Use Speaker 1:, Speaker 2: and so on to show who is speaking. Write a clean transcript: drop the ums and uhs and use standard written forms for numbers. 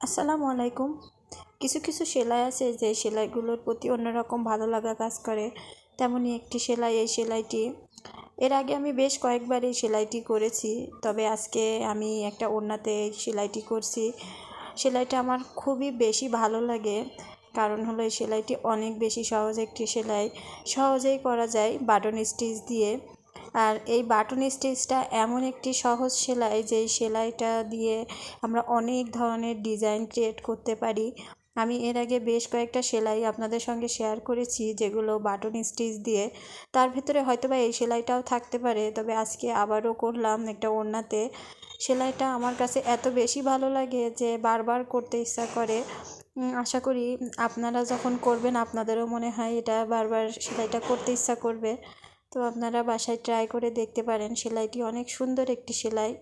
Speaker 1: আসসালামু আলাইকুম। কিছু কিছু সেলাই আছে যে সেলাইগুলোর প্রতি অন্যরকম ভালো লাগা কাজ করে। তেমনই একটি সেলাই, এই সেলাইটি এর আগে আমি বেশ কয়েকবার এই সেলাইটি করেছি। তবে আজকে আমি একটা ওড়নাতে এই সেলাইটি করছি। সেলাইটা আমার খুবই বেশি ভালো লাগে, কারণ হলো এই সেলাইটি অনেক বেশি সহজ একটি সেলাই। সহজেই করা যায় বাটন স্টিচ দিয়ে। আর এই বাটন স্টিচটা এমন একটি সহজ সেলাই, যেই সেলাইটা দিয়ে আমরা অনেক ধরনের ডিজাইন ক্রিয়েট করতে পারি। আমি এর আগে বেশ কয়েকটা সেলাই আপনাদের সঙ্গে শেয়ার করেছি, যেগুলো বাটন স্টিচ দিয়ে। তার ভিতরে হয়তোবা এই সেলাইটাও থাকতে পারে, তবে আজকে আবারও করলাম একটা ওড়নাতে। সেলাইটা আমার কাছে এত বেশি ভালো লাগে যে বারবার করতে ইচ্ছা করে। আশা করি আপনারা যখন করবেন আপনাদেরও মনে হয় এটা বারবার সেলাইটা করতে ইচ্ছা করবে। তো আপনারা বাসায় ট্রাই করে দেখতে পারেন। সেলাইটি অনেক সুন্দর একটি সেলাই।